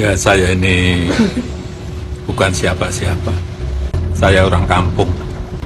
Ya, saya ini bukan siapa-siapa. Saya orang kampung.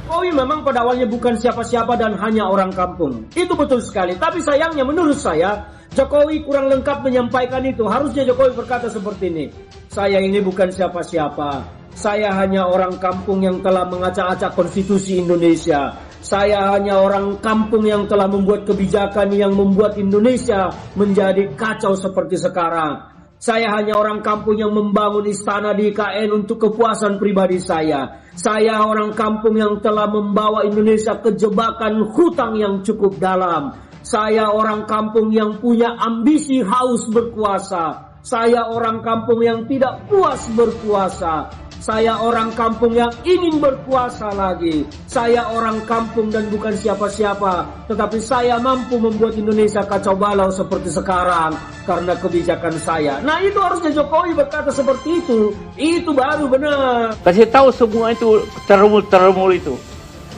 Jokowi memang pada awalnya bukan siapa-siapa dan hanya orang kampung. Itu betul sekali. Tapi sayangnya menurut saya, Jokowi kurang lengkap menyampaikan itu. Harusnya Jokowi berkata seperti ini. Saya ini bukan siapa-siapa. Saya hanya orang kampung yang telah mengacak-acak konstitusi Indonesia. Saya hanya orang kampung yang telah membuat kebijakan yang membuat Indonesia menjadi kacau seperti sekarang. Saya hanya orang kampung yang membangun istana di IKN untuk kepuasan pribadi saya. Saya orang kampung yang telah membawa Indonesia ke jebakan hutang yang cukup dalam. Saya orang kampung yang punya ambisi haus berkuasa. Saya orang kampung yang tidak puas berkuasa. Saya orang kampung yang ingin berkuasa lagi. Saya orang kampung dan bukan siapa-siapa. Tetapi saya mampu membuat Indonesia kacau balau seperti sekarang karena kebijakan saya. Nah, itu harusnya Jokowi berkata seperti itu. Itu baru benar. Kasih tahu semua itu terumul itu.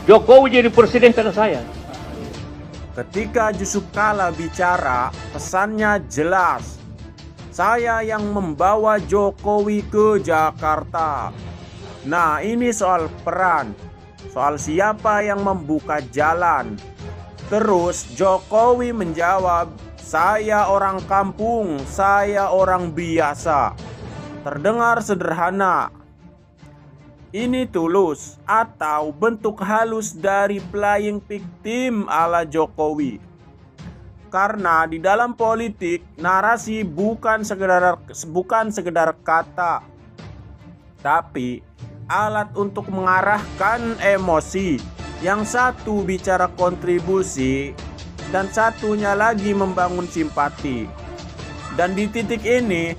Jokowi jadi presiden karena saya. Ketika Yusuf Kala bicara, pesannya jelas. Saya yang membawa Jokowi ke Jakarta. Nah, ini soal peran, soal siapa yang membuka jalan. Terus Jokowi menjawab, saya orang kampung, saya orang biasa. Terdengar sederhana. Ini tulus atau bentuk halus dari playing victim ala Jokowi. Karena di dalam politik narasi bukan sekedar kata, tapi alat untuk mengarahkan emosi. Yang satu bicara kontribusi dan satunya lagi membangun simpati. Dan di titik ini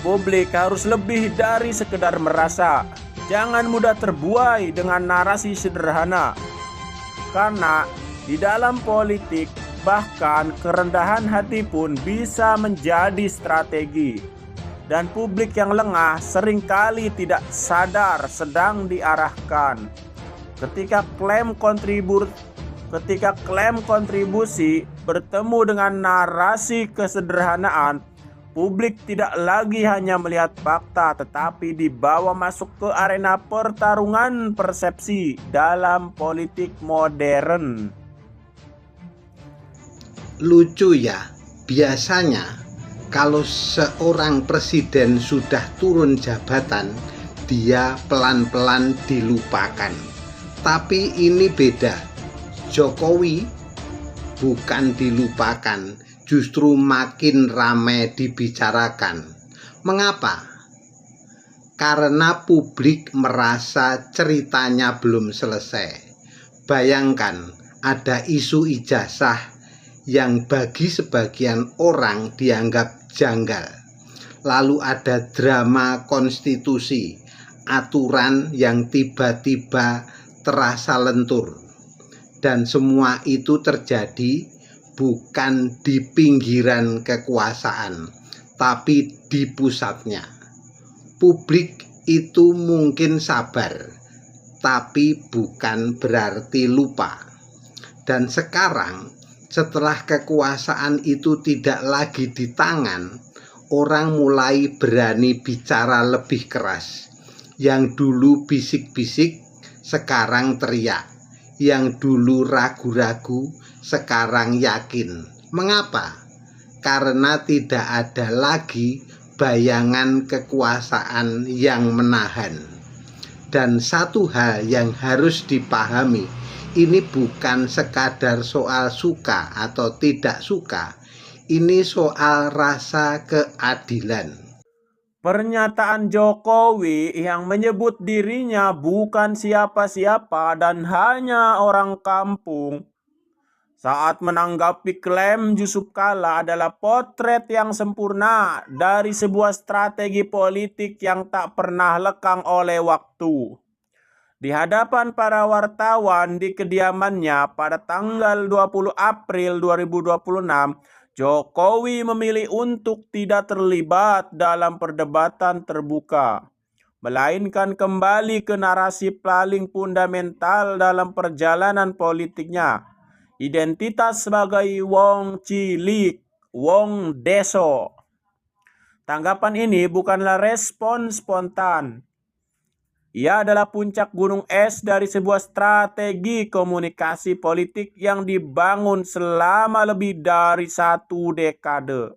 publik harus lebih dari sekedar merasa. Jangan mudah terbuai dengan narasi sederhana. Karena di dalam politik, bahkan kerendahan hati pun bisa menjadi strategi. Dan publik yang lengah seringkali tidak sadar sedang diarahkan. Ketika klaim kontribusi bertemu dengan narasi kesederhanaan, publik tidak lagi hanya melihat fakta, tetapi dibawa masuk ke arena pertarungan persepsi dalam politik modern. Lucu ya, biasanya kalau seorang presiden sudah turun jabatan, dia pelan-pelan dilupakan. Tapi ini beda. Jokowi bukan dilupakan, justru makin ramai dibicarakan. Mengapa? Karena publik merasa ceritanya belum selesai. Bayangkan ada isu ijazah yang bagi sebagian orang dianggap janggal. Lalu ada drama konstitusi, aturan yang tiba-tiba terasa lentur. Dan semua itu terjadi bukan di pinggiran kekuasaan, tapi di pusatnya. Publik itu mungkin sabar, tapi bukan berarti lupa. Dan sekarang setelah kekuasaan itu tidak lagi di tangan, orang mulai berani bicara lebih keras. Yang dulu bisik-bisik, sekarang teriak. Yang dulu ragu-ragu, sekarang yakin. Mengapa? Karena tidak ada lagi bayangan kekuasaan yang menahan. Dan satu hal yang harus dipahami, ini bukan sekadar soal suka atau tidak suka, ini soal rasa keadilan. Pernyataan Jokowi yang menyebut dirinya bukan siapa-siapa dan hanya orang kampung saat menanggapi klaim Yusuf Kala adalah potret yang sempurna dari sebuah strategi politik yang tak pernah lekang oleh waktu. Di hadapan para wartawan di kediamannya pada tanggal 20 April 2026, Jokowi memilih untuk tidak terlibat dalam perdebatan terbuka, melainkan kembali ke narasi paling fundamental dalam perjalanan politiknya, identitas sebagai wong cilik, wong deso. Tanggapan ini bukanlah respon spontan. Ia adalah puncak gunung es dari sebuah strategi komunikasi politik yang dibangun selama lebih dari 1 dekade.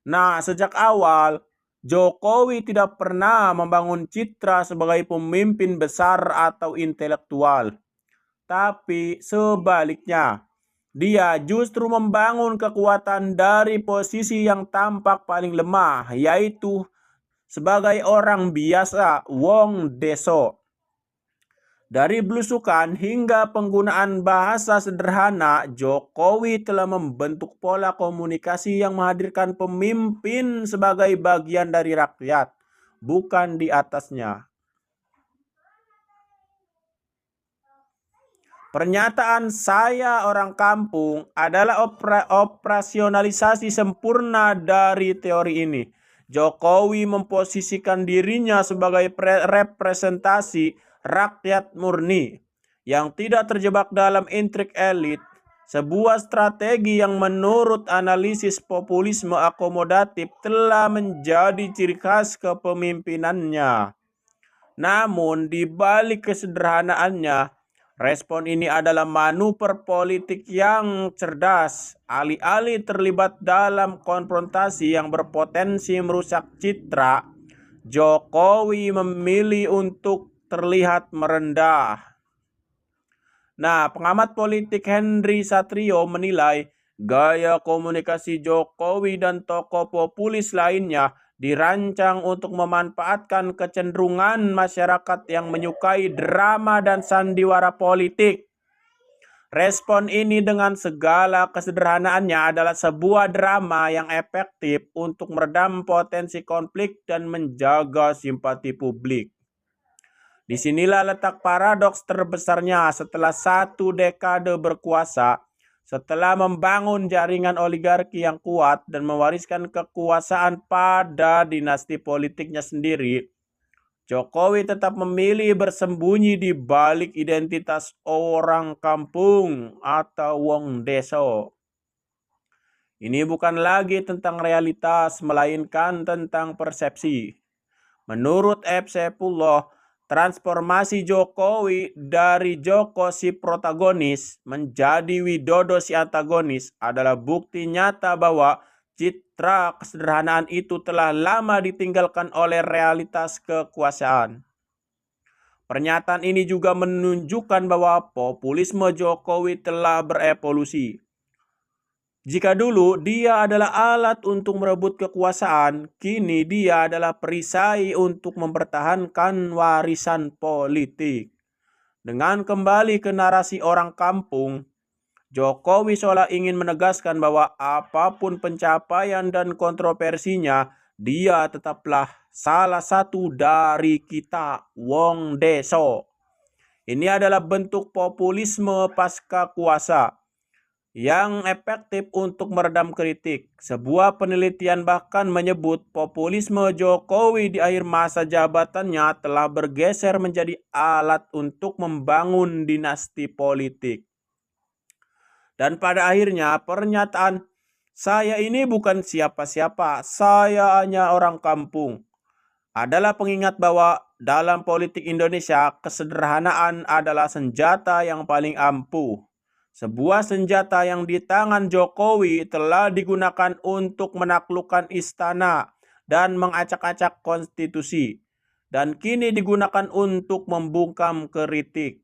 Nah, sejak awal, Jokowi tidak pernah membangun citra sebagai pemimpin besar atau intelektual. Tapi sebaliknya, dia justru membangun kekuatan dari posisi yang tampak paling lemah, yaitu sebagai orang biasa, wong deso. Dari belusukan hingga penggunaan bahasa sederhana, Jokowi telah membentuk pola komunikasi yang menghadirkan pemimpin sebagai bagian dari rakyat, bukan di atasnya. Pernyataan "saya orang kampung" adalah operasionalisasi sempurna dari teori ini. Jokowi memposisikan dirinya sebagai representasi rakyat murni yang tidak terjebak dalam intrik elit, sebuah strategi yang menurut analisis populisme akomodatif telah menjadi ciri khas kepemimpinannya. Namun di balik kesederhanaannya, respon ini adalah manuver politik yang cerdas. Alih-alih terlibat dalam konfrontasi yang berpotensi merusak citra, Jokowi memilih untuk terlihat merendah. Nah, pengamat politik Henry Satrio menilai gaya komunikasi Jokowi dan tokoh populis lainnya dirancang untuk memanfaatkan kecenderungan masyarakat yang menyukai drama dan sandiwara politik. Respon ini dengan segala kesederhanaannya adalah sebuah drama yang efektif untuk meredam potensi konflik dan menjaga simpati publik. Disinilah letak paradoks terbesarnya setelah 1 dekade berkuasa. Setelah membangun jaringan oligarki yang kuat dan mewariskan kekuasaan pada dinasti politiknya sendiri, Jokowi tetap memilih bersembunyi di balik identitas orang kampung atau wong deso. Ini bukan lagi tentang realitas, melainkan tentang persepsi. Menurut F. Saifullah, transformasi Jokowi dari Joko si protagonis menjadi Widodo si antagonis adalah bukti nyata bahwa citra kesederhanaan itu telah lama ditinggalkan oleh realitas kekuasaan. Pernyataan ini juga menunjukkan bahwa populisme Jokowi telah berevolusi. Jika dulu dia adalah alat untuk merebut kekuasaan, kini dia adalah perisai untuk mempertahankan warisan politik. Dengan kembali ke narasi orang kampung, Jokowi seolah ingin menegaskan bahwa apapun pencapaian dan kontroversinya, dia tetaplah salah satu dari kita, wong deso. Ini adalah bentuk populisme pasca kuasa yang efektif untuk meredam kritik. Sebuah penelitian bahkan menyebut populisme Jokowi di akhir masa jabatannya telah bergeser menjadi alat untuk membangun dinasti politik. Dan pada akhirnya pernyataan "saya ini bukan siapa-siapa, saya hanya orang kampung" adalah pengingat bahwa dalam politik Indonesia kesederhanaan adalah senjata yang paling ampuh. Sebuah senjata yang di tangan Jokowi telah digunakan untuk menaklukkan istana dan mengacak-acak konstitusi, dan kini digunakan untuk membungkam kritik.